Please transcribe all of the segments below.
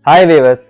Hi viewers,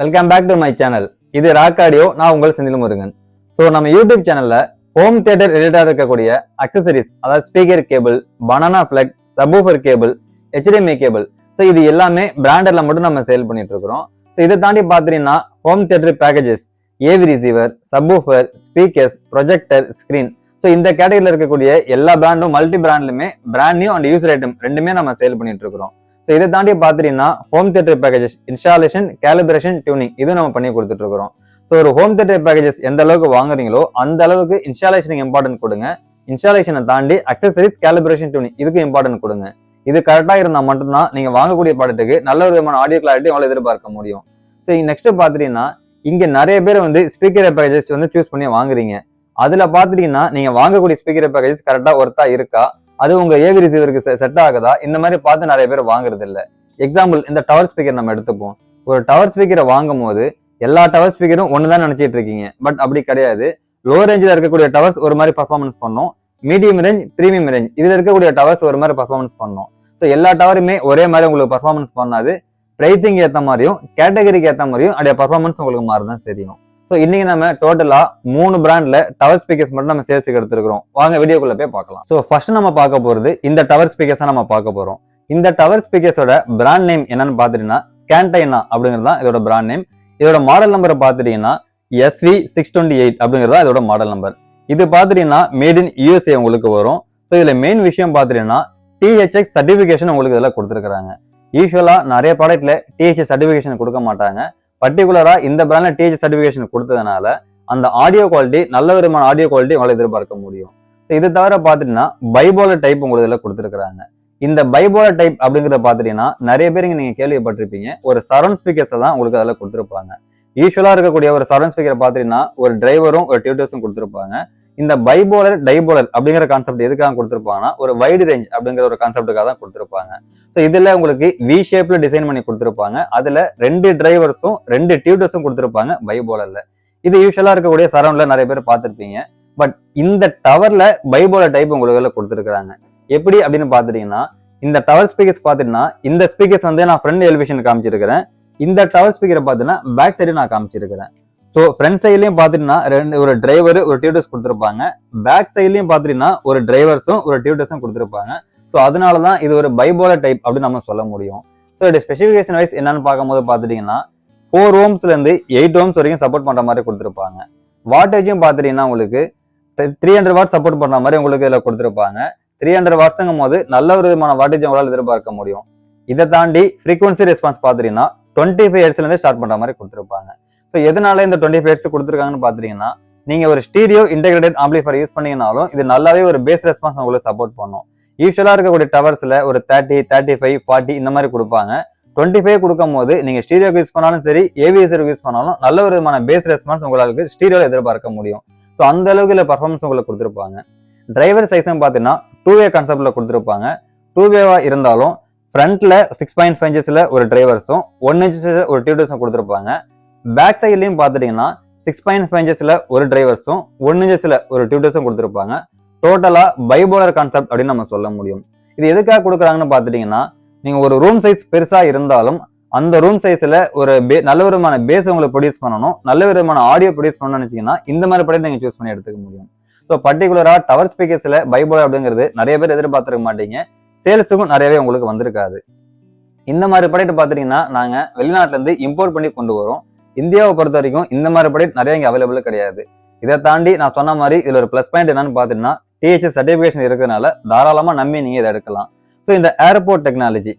welcome back to my channel. இது rock audio. நான் உங்கள் செந்தில் முருகன். ஸோ நம்ம யூடியூப் சேனல்ல ஹோம் தியேட்டர் ரிலேட்டடாக இருக்கக்கூடிய அக்சசரிஸ், அதாவது speaker cable, banana plug, subwoofer cable, HDMI cable, so இது எல்லாமே பிராண்டட்ல மட்டும் நம்ம சேல் பண்ணிட்டு இருக்கிறோம். ஸோ இதை தாண்டி பார்த்தீங்கன்னா home theatre packages, AV receiver, subwoofer, speakers, projector, screen, so இந்த கேட்டகரியில் இருக்கக்கூடிய எல்லா பிராண்டும் மல்டி பிராண்ட்லுமே brand new and user item ரெண்டுமே நம்ம சேல் பண்ணிட்டு இருக்கிறோம். ஸோ இதை தாண்டி பார்த்தீங்கன்னா home theatre packages, installation, calibration, tuning இது நம்ம பண்ணி கொடுத்துட்டு இருக்கிறோம். ஸோ ஒரு ஹோம் தியேட்டர் பேக்கேஜஸ் எந்த அளவுக்கு வாங்குறீங்களோ அந்த அளவுக்கு இன்ஸ்டாலேஷனுக்கு இம்பார்ட்டன்ட் கொடுங்க. இன்ஸ்டாலேஷனை தாண்டி அக்சசரிஸ், கேலிபிரேஷன், டியூனிங் இதுக்கு இம்பார்ட்டன்ட் கொடுங்க. இது கரெக்டாக இருந்தால் மட்டும்தான் நீங்க வாங்கக்கூடிய ப்ராடக்ட்டுக்கு நல்ல விதமான ஆடியோ கிளாரிட்டி உங்களை எதிர்பார்க்க முடியும். ஸோ நெக்ஸ்ட் பார்த்தீங்கன்னா இங்க நிறைய பேர் ஸ்பீக்கர் பேக்கேஜஸ் சூஸ் பண்ணி வாங்குறீங்க. அதுல பாத்துட்டீங்கன்னா நீங்க வாங்கக்கூடிய ஸ்பீக்கர் பேக்கேஜஸ் கரெக்டா ஒர்த்தா இருக்கா, அது உங்க ஏவி ரிசீவருக்கு செட் ஆகுதா, இந்த மாதிரி பார்த்து நிறைய பேர் வாங்குறது இல்ல. எக்ஸாம்பிள், இந்த டவர் ஸ்பீக்கர் நம்ம எடுத்துப்போம். ஒரு டவர் ஸ்பீக்கரை வாங்கும் போது எல்லா டவர் ஸ்பீக்கரும் ஒண்ணுதான் நினைச்சிட்டு இருக்கீங்க. பட் அப்படி கிடையாது. லோ ரேஞ்சில் இருக்கக்கூடிய டவர்ஸ் ஒரு மாதிரி பர்ஃபார்மன்ஸ் பண்ணும், மீடியம் ரேஞ்ச், பிரீமியம் ரேஞ்ச் இதுல இருக்கக்கூடிய டவர்ஸ் ஒரு மாதிரி பர்ஃபார்மன்ஸ் பண்ணும். ஸோ எல்லா டவருமே ஒரே மாதிரி உங்களுக்கு பர்ஃபார்மன்ஸ் பண்ணாது. பிரைசிங் ஏற்ற மாதிரியும் கேட்டகரிக்கு ஏற்ற மாதிரியும் அப்படியே பர்ஃபார்மன்ஸ் உங்களுக்கு மாறுதான் தெரியும். ஸோ இன்னைக்கு நம்ம டோட்டலா 3 பிராண்ட்ல டவர் ஸ்பீக்கர்ஸ் மட்டும் நம்ம சேல்ஸுக்கு எடுத்துருக்கோம். வாங்க வீடியோக்குள்ள போய் பார்க்கலாம். ஸோ ஃபர்ஸ்ட் நம்ம பார்க்க போறது இந்த டவர் ஸ்பீக்கர்ஸ் நம்ம பார்க்க போறோம். இந்த டவர் ஸ்பீக்கர்ஸோட பிராண்ட் நேம் என்னன்னு பாத்துட்டீங்கன்னா ஸ்கேன்டைனா அப்படிங்கிறது தான் இதோட பிராண்ட் நேம். இதோட மாடல் நம்பரை பாத்துட்டீங்கன்னா SV628 அப்படிங்கிறது இதோட மாடல் நம்பர். இது பாத்துட்டீங்கன்னா மேட் இன் USA உங்களுக்கு வரும். ஸோ இதுல மெயின் விஷயம் பாத்துட்டீங்கன்னா THX சர்டிபிகேஷன் உங்களுக்கு இதுல கொடுத்துருக்காங்க. யூஸ்வலா நிறைய ப்ராடக்ட்ல THX சர்டிபிகேஷன் கொடுக்க மாட்டாங்க. பர்டிகுலரா இந்த பிராண்ட்ல THX சர்டிபிகேஷன் கொடுத்ததுனால அந்த ஆடியோ குவாலிட்டி, நல்ல விதமான ஆடியோ குவாலிட்டி உங்களை எதிர்பார்க்க முடியும். இது தவிர பாத்துட்டீங்கன்னா பைபோலர் டைப் உங்களுக்கு இதுல கொடுத்துருக்காங்க. இந்த பைபோலர் டைப் அப்படிங்கறத பாத்துட்டீங்கன்னா நிறைய பேருக்கு நீங்க கேள்விப்பட்டிருப்பீங்க. ஒரு சரௌண்ட் ஸ்பீக்கர்ஸ் தான் உங்களுக்கு அதில் கொடுத்துருப்பாங்க. யூஸ்வலா இருக்கக்கூடிய ஒரு சரௌண்ட் ஸ்பீக்கர் பாத்தீங்கன்னா ஒரு டிரைவரும் ஒரு டியூட்டர்ஸும் கொடுத்துருப்பாங்க. இந்த பைபோலர், டைபோலர் அப்படிங்கிற கான்செப்ட் எதுக்காக கொடுத்துருப்பாங்கன்னா ஒரு வைடு ரேஞ்ச் அப்படிங்கிற ஒரு கான்செப்டுக்காக தான் கொடுத்துருப்பாங்க. ஸோ இதுல உங்களுக்கு வி ஷேப்ல டிசைன் பண்ணி கொடுத்துருப்பாங்க. அதுல 2 டிரைவர்ஸும் 2 டியூட்டர்ஸும் கொடுத்துருப்பாங்க பைபோலர்ல. இது யூஸ்வலா இருக்கக்கூடிய சரௌண்ட்ல நிறைய பேர் பார்த்திருப்பீங்க. பட் இந்த டவர்ல பைபோலர் டைப் உங்களுக்கு கொடுத்துருக்காங்க. எப்படி அப்படின்னு பாத்துட்டீங்கன்னா இந்த டவர் ஸ்பீக்கர்ஸ் பாத்தீங்கன்னா இந்த ஸ்பீக்கர்ஸ் நான் ஃப்ரண்ட் எலிவேஷன் காமிச்சிருக்கிறேன். இந்த டவர் ஸ்பீக்கரை பாத்தீங்கன்னா பேக் சைடு நான் காமிச்சிருக்கிறேன். ஸோ ஃப்ரண்ட் சைட்லயும் பாத்தீங்கன்னா ஒரு டிரைவர், ஒரு டியூட்டர்ஸ் கொடுத்துருப்பாங்க. பேக் சைட்லயும் பாத்தீங்கன்னா ஒரு டிரைவர்ஸும் ஒரு டியூட்டர்ஸும் கொடுத்துருப்பாங்க. ஸோ அதனாலதான் இது ஒரு பைபோலர் டைப் அப்படின்னு நம்ம சொல்ல முடியும். ஸோ இது ஸ்பெசிஃபிகேஷன் வைஸ் என்னன்னு பார்க்கும்போது பாத்துட்டீங்கன்னா 4 ohms இருந்து 8 ohms வரைக்கும் சப்போர்ட் பண்ற மாதிரி கொடுத்துருப்பாங்க. வாட்டேஜும் பாத்துட்டீங்கன்னா உங்களுக்கு 300 வாட் சப்போர்ட் பண்ற மாதிரி உங்களுக்கு இதுல கொடுத்துருப்பாங்க. 300 வாட்ஸுங்கும் போது நல்ல ஒரு விதமான வாட்டேஜ் உங்களால் எதிர்பார்க்க முடியும். இதை தாண்டி ஃப்ரீக்வன்சி ரெஸ்பான்ஸ் பாத்துட்டீங்கன்னா 25 Hz இருந்து ஸ்டார்ட் பண்ற மாதிரி கொடுத்துருப்பாங்க. ஸோ எதனால இந்த 25 Hz கொடுத்துருக்காங்கன்னு பாத்துட்டீங்கன்னா நீங்க ஒரு ஸ்டீரியோ இன்டெகிரேட்டட் ஆம்பிளிஃபையர் யூஸ் பண்ணீங்கனாலும் இது நல்லாவே ஒரு பேஸ் ரெஸ்பான்ஸ் உங்களுக்கு சப்போர்ட் பண்ணும். யூஸ்வலா இருக்கக்கூடிய டவர்ஸ்ல ஒரு 30, 35, 40 இந்த மாதிரி கொடுப்பாங்க. 25 கொடுக்கும் போது நீங்க ஸ்டீரியோக்கு யூஸ் பண்ணாலும் சரி, ஏவிஎஸ்க்கு யூஸ் பண்ணாலும் நல்ல ஒரு விதமான பேஸ் ரெஸ்பான்ஸ் உங்களுக்கு ஸ்டீரியோல எதிர்பார்க்க முடியும். ஸோ அந்த அளவுக்கு இல்லை பர்ஃபார்மன்ஸ் உங்களுக்கு கொடுத்துருப்பாங்க. டிரைவர் சைஸும் பார்த்தீங்கன்னா 2-way கான்செப்ட்ல கொடுத்துருப்பாங்க. 2-way இருந்தாலும் ஃப்ரண்ட்ல 6.5 inches ஒரு டிரைவர்ஸும் 1 inch ஒரு டியூட்டர்ஸும் கொடுத்துருப்பாங்க. பேக் சைட்லயும் பாத்துட்டீங்கன்னா 6.5 inches ஒரு டிரைவர்ஸும் 1 inch ஒரு டியூட்டர்ஸும் கொடுத்துருப்பாங்க. டோட்டலா பைபோலர் கான்செப்ட் அப்படின்னு நம்ம சொல்ல முடியும். இது எதுக்காக கொடுக்குறாங்கன்னு பாத்துட்டீங்கன்னா நீங்க ஒரு ரூம் சைஸ் பெருசா இருந்தாலும் அந்த ரூம் சைஸ்ல ஒரு நல்ல விதமான பேஸ் உங்களுக்கு ப்ரொடியூஸ் பண்ணணும், நல்ல விதமான ஆடியோ ப்ரொடியூஸ் பண்ணணும்னு நினைச்சீங்கன்னா இந்த மாதிரி ப்ராடக்ட் நீங்க சூஸ் பண்ணி எடுத்துக்க முடியும். ஸோ பர்டிகுலரா டவர் ஸ்பீக்கர்ஸ்ல பைபோலர் அப்படிங்கிறது நிறைய பேர் எதிர்பார்த்துருக்க மாட்டீங்க. சேல்ஸுக்கும் நிறையவே உங்களுக்கு வந்திருக்காது. இந்த மாதிரி ப்ராடக்ட் பாத்துட்டீங்கன்னா நாங்க வெளிநாட்டுல இருந்து இம்போர்ட் பண்ணி கொண்டு வரோம். இந்தியாவை பொறுத்த வரைக்கும் இந்த மாதிரி ப்ராடக்ட் நிறைய இங்க அவைலபிள் கிடையாது. இதை தாண்டி நான் சொன்ன மாதிரி இதுல ஒரு பிளஸ் பாயிண்ட் என்னன்னு பாத்தீங்கன்னா THX சர்டிபிகேஷன் இருக்கிறதுனால தாராளமா நம்பி நீங்க இதை எடுக்கலாம். ஸோ இந்த ஏர்போர்ட் டெக்னாலஜி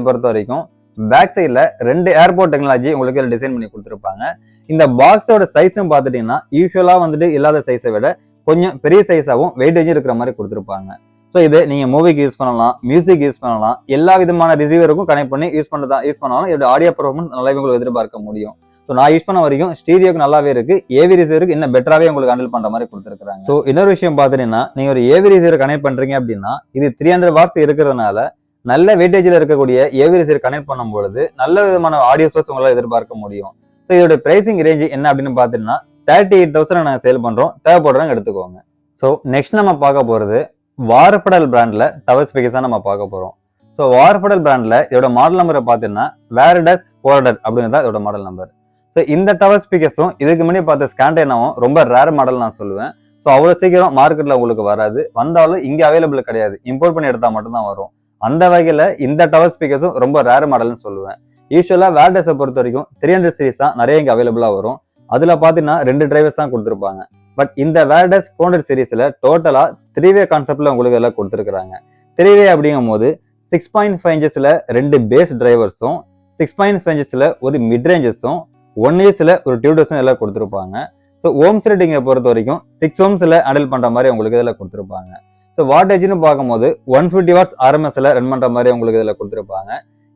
பொறுத்த வரைக்கும் பேக் சைட்ல 2 ஏர்போர்ட் டெக்னாலஜி உங்களுக்கு டிசைன் பண்ணி கொடுத்துருப்பாங்க. இந்த பாக்ஸோட சைஸும் பாத்துட்டீங்கன்னா யூஸ்வலா இல்லாத சைஸை விட கொஞ்சம் பெரிய சைஸாவும் வெயிட்டேஜ் இருக்கிற மாதிரி கொடுத்துருப்பாங்க. ஸோ இது நீங்க மூவிக்கு யூஸ் பண்ணலாம், மியூசிக் யூஸ் பண்ணலாம், எல்லா விதமான ரிசீவருக்கும் கனெக்ட் பண்ணி யூஸ் பண்ணாலும் இதோட ஆடியோ பர்ஃபார்மன்ஸ் நல்லாவே உங்களுக்கு எதிர்பார்க்க முடியும். ஸோ நான் யூஸ் பண்ண வரைக்கும் ஸ்டீரியோக்கு நல்லாவே இருக்கு, ஏவி ரிசீவருக்கு இன்னும் பெட்டராகவே உங்களுக்கு ஹேண்டில் பண்ற மாதிரி கொடுத்துருக்காங்க. ஸோ இன்னொரு விஷயம் பாத்தீங்கன்னா நீங்க ஒரு ஏவி ரிசீவர் கனெக்ட் பண்றீங்க அப்படின்னா இது 300 வாட்ஸ் இருக்கிறதுனால நல்ல வெயிட்டேஜ்ல இருக்கக்கூடிய ஏவி ரிசீவர் கனெக்ட் பண்ணும்பொழுது நல்ல விதமான ஆடியோ சோர்ஸ் உங்களால் எதிர்பார்க்க முடியும். ஸோ இதோட பிரைசிங் ரேஞ்ச் என்ன அப்படின்னு பாத்தீங்கன்னா 38,000 நாங்கள் சேல் பண்றோம். தேவைப்படுறவங்க எடுத்துக்கோங்க. ஸோ நெக்ஸ்ட் நம்ம பார்க்க போறது வாரப்படல் பிராண்ட்ல டவர் ஸ்பீக்கர்ஸ் தான் நம்ம பார்க்க போறோம். ஸோ வார்ஃபடல் பிராண்ட்ல இதோட மாடல் நம்பரை பார்த்தீங்கன்னா வேர்டஸ் 400 அப்படிங்கிறதா இதோட மாடல் நம்பர். ஸோ இந்த டவர் ஸ்பீக்கர்ஸும் இதுக்கு முன்னாடி பார்த்த ஸ்காண்டேனாவும் ரொம்ப ரேர் மாடல் நான் சொல்லுவேன். ஸோ அவ்வளோ சீக்கிரம் மார்க்கெட்டில் உங்களுக்கு வராது, வந்தாலும் இங்கே அவைலபிள் கிடையாது, இம்போர்ட் பண்ணி எடுத்தால் மட்டும்தான் வரும். அந்த வகையில் இந்த டவர் ஸ்பீக்கர்ஸும் ரொம்ப ரேர் மாடல்னு சொல்லுவேன். யூஸ்வலாக வேர்டஸை பொறுத்த வரைக்கும் 300 சீரிஸ் தான் நிறைய இங்கே அவைலபிளாக வரும். அதில் பார்த்தீங்கன்னா 2 டிரைவர்ஸ் தான் கொடுத்துருப்பாங்க. பட் இந்த வேர்டஸ் 400 சீரிஸில் டோட்டலாக 3-வே கான்செப்டில் உங்களுக்கு எல்லாம் கொடுத்துருக்குறாங்க. 3-வே அப்படிங்கும் போது 6.5 இன்ச்சஸில் 2 பேஸ் டிரைவர்ஸும் 6.5 இன்ச்சஸில் ஒரு மிட் ரேஞ்சஸும் 1 இன்ச்சில் ஒரு டியூடர்ஸும் எல்லாம் கொடுத்துருப்பாங்க. ஸோ ஓம்ஸ் ரேட்டிங்கை பொறுத்த வரைக்கும் 6 ஓம்ஸில் ஹேண்டில் பண்ணுற மாதிரி உங்களுக்கு இதில் கொடுத்துருப்பாங்க. ஸோ வாட்டேஜ்னு பார்க்கும்போது 150 வாட்ஸ் ஆர்எம்எஸ்ல ரன் பண்ணுற மாதிரி உங்களுக்கு இதில் கொடுத்துருப்பாங்க.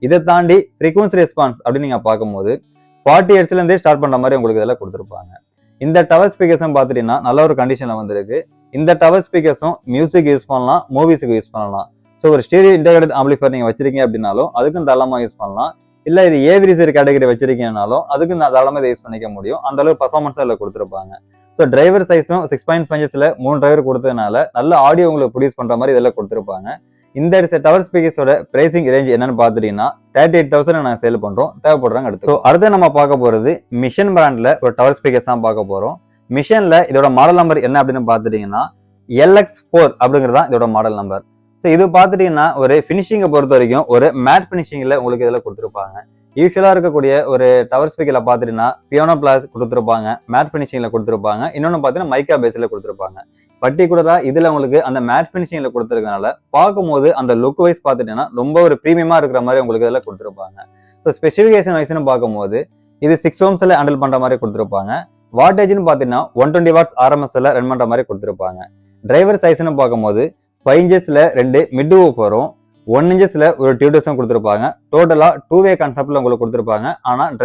இதை தாண்டி ஃப்ரீக்வன்சி ரெஸ்பான்ஸ் அப்படின்னு நீங்கள் பார்க்கும்போது 40 ஹெர்ட்ஸ்லேருந்தே ஸ்டார்ட் பண்ணுற மாதிரி உங்களுக்கு இதில் கொடுத்துருப்பாங்க. இந்த டவர் ஸ்பீக்கர்ஸும் பார்த்துட்டீங்கன்னா நல்ல ஒரு கண்டிஷனில் வந்திருக்கு. இந்த டவர் ஸ்பீக்கர்ஸும் மியூசிக் யூஸ் பண்ணலாம், மூவிஸுக்கு யூஸ் பண்ணலாம். ஸோ ஒரு ஸ்டீரியோ இன்டெகிரேட்டட் ஆம்பிளிஃபையர் நீங்கள் வச்சிருக்கீங்க அப்படின்னாலும் அதுக்கும் தாராளமாக யூஸ் பண்ணலாம். இல்லை இது ஏவிரிசர் கேட்டகரி வச்சிருக்கீங்கனாலும் அதுக்கும் தாராளமாக இதை யூஸ் பண்ணிக்க முடியும். அந்த அளவுக்கு பர்ஃபார்மன்ஸாக அதில் கொடுத்துருப்பாங்க. ஸோ டிரைவர் சைஸும் 6.5 இன்ச்சஸில் 3 டிரைவர் கொடுத்ததுனால நல்ல ஆடியோ உங்களுக்கு ப்ரொடியூஸ் பண்ணுற மாதிரி இதெல்லாம் கொடுத்துருப்பாங்க. இந்த டவர் ஸ்பீக்கர்ஸோட பிரைசிங் ரேஞ்ச் என்னன்னு பார்த்துட்டீங்கன்னா 38,000 நாங்கள் சேல் பண்ணுறோம். தேவைப்படுறாங்க அடுத்து. ஸோ அடுத்து நம்ம பார்க்க போகிறது மிஷன் பிராண்டில் ஒரு டவர் ஸ்பீக்கர்ஸ் தான் பார்க்க போகிறோம். மிஷனில் இதோட மாடல் நம்பர் என்ன அப்படின்னு பார்த்துட்டீங்கன்னா LX4 அப்படிங்கிறது தான் இதோட மாடல் நம்பர். ஸோ இது பார்த்துட்டீங்கன்னா ஒரு ஃபினிஷிங்கை பொறுத்த வரைக்கும் ஒரு மேட் ஃபினிஷிங்கில் உங்களுக்கு இதில் கொடுத்துருப்பாங்க. யூஸ்வலாக இருக்கக்கூடிய ஒரு டவர் ஸ்பீக்கரில் பார்த்துட்டீங்கன்னா பியானோ பிளாஸ் கொடுத்துருப்பாங்க, மேட் ஃபினிஷிங்கில் கொடுத்துருப்பாங்க, இன்னொன்று பார்த்தீங்கன்னா மைக்கா பேஸில் கொடுத்துருப்பாங்க. பர்டிகுலராக இதில் உங்களுக்கு அந்த மேட் ஃபினிஷிங்கில் கொடுத்துருக்கனால பார்க்கும்போது அந்த லுக் வைஸ் பார்த்துட்டீங்கன்னா ரொம்ப ஒரு ப்ரீமியமாக இருக்கிற மாதிரி உங்களுக்கு இதில் கொடுத்துருப்பாங்க. ஸோ ஸ்பெசிஃபிகேஷன் வைஸ்னு பார்க்கும்போது இது 6 ஓம்ஸில் ஹேண்டில் பண்ணுற மாதிரி கொடுத்துருப்பாங்க. வாட்டேஜ்னு பார்த்தீங்கன்னா 120 வாட்ஸ் ஆர்எம்எஸ்ல ரன் பண்ணுற மாதிரி கொடுத்துருப்பாங்க. டிரைவர் சைஸ்னு பார்க்கும்போது 5 இன்ச்சஸில் 2 மிட் வரும், 1 இன்ச்சஸில் ஒரு டியூட்டர்ஸும் கொடுத்துருப்பாங்க. டோட்டலாக 2-வே கான்செப்டில் உங்களுக்கு கொடுத்துருப்பாங்க. ஆனால்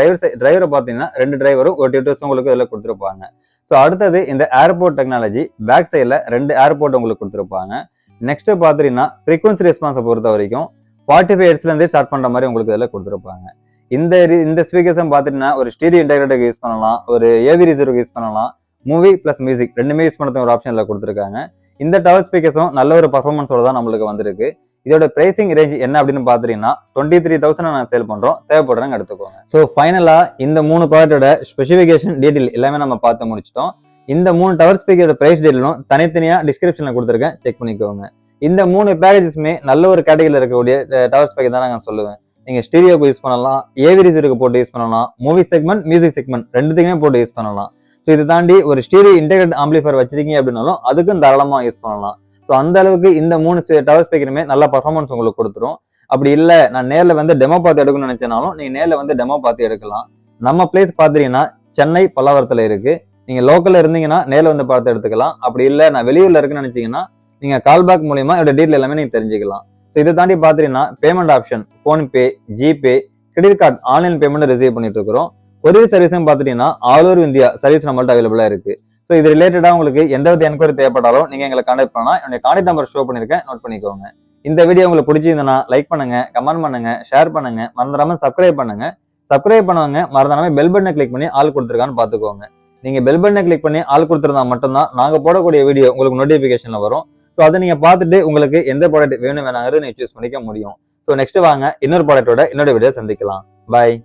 டிரைவரை பார்த்தீங்கன்னா 2 டிரைவரும் ஒரு டியூட்டர்ஸும் உங்களுக்கு இதில் கொடுத்துருப்பாங்க. ஸோ அடுத்தது இந்த ஏர்போர்ட் டெக்னாலஜி பேக் சைடில் 2 ஏர்போர்ட் உங்களுக்கு கொடுத்துருப்பாங்க. நெக்ஸ்ட் பார்த்தீங்கன்னா ஃப்ரீக்வன்சி ரெஸ்பான்ஸை பொறுத்த வரைக்கும் 45 ஹெர்ட்ஸ்லேருந்தே ஸ்டார்ட் பண்ணுற மாதிரி உங்களுக்கு இதில் கொடுத்துருப்பாங்க. இந்த ஸ்பீக்கர்ஸும் பார்த்துட்டீங்கன்னா ஒரு ஸ்டீரியோ இன்டெகிரேட்டருக்கு யூஸ் பண்ணலாம், ஒரு ஏவி ரிசர்வுக்கு யூஸ் பண்ணலாம், மூவி ப்ளஸ் மியூசிக் ரெண்டுமே யூஸ் பண்ணுறது ஒரு ஆப்ஷனில் கொடுத்துருக்காங்க. இந்த டவர் ஸ்பீக்கர்ஸும் நல்ல ஒரு பர்ஃபார்மன்ஸோட தான் நம்மளுக்கு வந்திருக்கு. இதோட பிரைசிங் ரேஞ்ச் என்ன அப்படின்னு பார்த்துட்டீங்கன்னா 23,000 நான் சேல் பண்ணுறோம். தேவைப்படுறாங்க எடுத்துக்கோங்க. ஸோ ஃபைனலாக இந்த 3 ப்ராடக்டோட ஸ்பெசிஃபிகேஷன் டீட்டெயில் எல்லாமே நம்ம பார்த்து முடிச்சிட்டோம். இந்த 3 டவர் ஸ்பீக்கரோட பிரைஸ் டீட்டெயிலும் தனித்தனியாக டிஸ்கிரிப்ஷனில் கொடுத்துருக்கேன், செக் பண்ணிக்கோங்க. இந்த 3 பேக்கேஜஸுமே நல்ல ஒரு கேட்டகரியில் இருக்கக்கூடிய டவர் ஸ்பீக்கர் தான் நான் சொல்லுவேன். நீங்கள் ஸ்டீரியோக்கு யூஸ் பண்ணலாம், ஏவி ரிசர்வுக்கு போட்டு யூஸ் பண்ணலாம், மூவி செக்மெண்ட், மியூசிக் செக்மெண்ட் ரெண்டுத்துக்குமே போட்டு யூஸ் பண்ணலாம். ஸோ இதை தாண்டி ஒரு ஸ்டீரியோ இன்டெகிரேட்டட் ஆம்பிளிஃபையர் வச்சிருக்கீங்க அப்படின்னாலும் அதுக்கும் தாராளமாக யூஸ் பண்ணலாம். ஸோ அந்த அளவுக்கு இந்த 3 டவர் ஸ்பீக்கருமே நல்ல பர்ஃபார்மன்ஸ் உங்களுக்கு கொடுத்துரும். அப்படி இல்லை நான் நேரில் வந்து டெமோ பார்த்து எடுக்கணும்னு நினைச்சனாலும் நீங்கள் நேரில் வந்து டெமோ பார்த்து எடுக்கலாம். நம்ம பிளேஸ் பார்த்துட்டீங்கன்னா சென்னை பல்லாவரத்தில் இருக்குது. நீங்கள் லோக்கலில் இருந்தீங்கன்னா நேரில் வந்து பார்த்து எடுத்துக்கலாம். அப்படி இல்லை நான் வெளியூரில் இருக்குன்னு நினச்சிங்கன்னா நீங்கள் கால்பேக் மூலியமாக இதோட டீட்டெயில் எல்லாமே நீங்கள் தெரிஞ்சுக்கலாம். ஸோ இதை தாண்டி பார்த்துட்டீங்கன்னா payment option PhonePe, GPay, credit card online payment receive பண்ணிட்டு இருக்கிறோம். கொரியர் சர்வீஸும் பார்த்துட்டீங்கன்னா ஆல் ஓவர் இந்தியா சர்வீஸ் நம்மள்ட்ட அவைலபிளாக இருக்குது. ஸோ இது ரிலேட்டடாக உங்களுக்கு எந்த வித என்கொயரி தேவைப்பட்டாலும் நீங்கள் எங்களை கான்டாக்ட் பண்ணலாம். என்னுடைய கான்டாக்ட் நம்பர் ஷோ பண்ணியிருக்கேன், நோட் பண்ணிக்கோங்க. இந்த வீடியோ உங்களுக்கு பிடிச்சிருந்தனா லைக் பண்ணுங்க, கமெண்ட் பண்ணுங்க, ஷேர் பண்ணுங்க, மறந்துடாம சப்ஸ்கிரைப் பண்ணுங்க. சப்ஸ்கிரைப் பண்ணுவாங்க மறந்துடாம பெல் பட்டனை கிளிக் பண்ணி ஆல் கொடுத்துருக்கான்னு பார்த்துக்கோங்க. நீங்க பெல் பட்டனை கிளிக் பண்ணி ஆல் கொடுத்துருந்தா மட்டும்தான் நாங்கள் போடக்கூடிய வீடியோ உங்களுக்கு நோட்டிஃபிகேஷன்ல வரும். ஸோ அதை நீங்க பார்த்துட்டு உங்களுக்கு எந்த ப்ராடக்ட் வேணும் வேணாங்கிறது நீங்க சூஸ் பண்ணிக்க முடியும். ஸோ நெக்ஸ்ட் வாங்க இன்னொரு ப்ராடக்டோட இன்னொரு வீடியோ சந்திக்கலாம். பாய்.